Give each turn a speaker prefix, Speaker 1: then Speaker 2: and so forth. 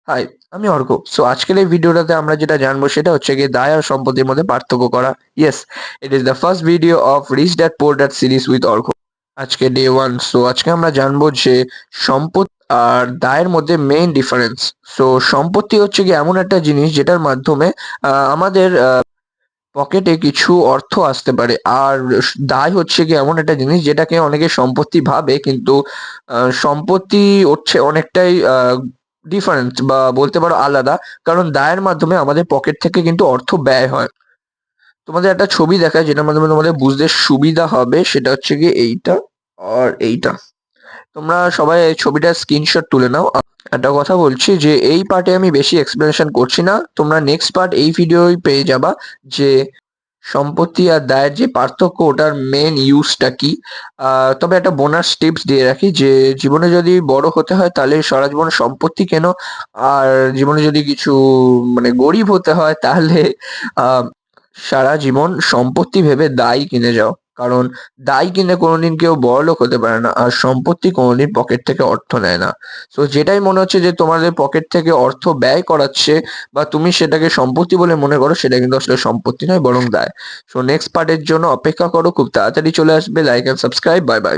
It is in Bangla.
Speaker 1: হাই, আমি অর্ক। সো আজকের এই ভিডিওটাতে আমরা যেটা জানবো সেটা হচ্ছে গিয়ে দায় আর সম্পত্তির মধ্যে পার্থক্য করা। Yes, it is the first video of rich that pour that series with Arka. আজকে ডে 1। সো আজকে আমরা জানবো যে সম্পত্তি আর দায়ের মধ্যে মেইন ডিফারেন্স। সো সম্পত্তি হচ্ছে গিয়ে এমন একটা জিনিস যেটার মাধ্যমে আমাদের পকেটে কিছু অর্থ আসতে পারে। আর দায় হচ্ছে গিয়ে এমন একটা জিনিস যেটাকে অনেকে সম্পত্তি ভাবে, কিন্তু সম্পত্তি হচ্ছে অনেকটাই ডিফারেন্ট বা বলতে পারো আলাদা। কারণ দায়ের মাধ্যমে আমাদের পকেট থেকে কিন্তু অর্থ ব্যয় হয়। তোমাদের একটা ছবি দেখায় যেটার মাধ্যমে তোমাদের বুঝতে সুবিধা হবে, সেটা হচ্ছে গিয়ে এইটা আর এইটা। তোমরা সবাই এই ছবিটার স্ক্রিনশট তুলে নাও। একটা কথা বলছি যে এই পার্টে আমি বেশি এক্সপ্লেনেশন করছি না, তোমরা নেক্সট পার্ট এই ভিডিওই পেয়ে যাবা যে সম্পত্তি আর দায়ের যে পার্থক্য, ওটার মেন ইউজটা কি। তবে একটা বোনাস টিপস দিয়ে রাখি যে জীবনে যদি বড় হতে হয় তাহলে সারা জীবন সম্পত্তি কেন, আর জীবনে যদি কিছু মানে গরিব হতে হয় তাহলে আহ সারা জীবন সম্পত্তি ভেবে দায় কিনে যাও। কারণ দায় কিনে কোনোদিন কেউ বড়লোক হতে পারে না, আর সম্পত্তি কোনোদিন পকেট থেকে অর্থ নেয় না। সো যেটাই মনে হচ্ছে যে তোমাদের পকেট থেকে অর্থ ব্যয় করাচ্ছে বা তুমি সেটাকে সম্পত্তি বলে মনে করো, সেটা কিন্তু আসলে সম্পত্তি নয় বরং দায়। সো নেক্সট পার্টের জন্য অপেক্ষা করো, খুব তাড়াতাড়ি চলে আসবে। Like and subscribe. Bye by.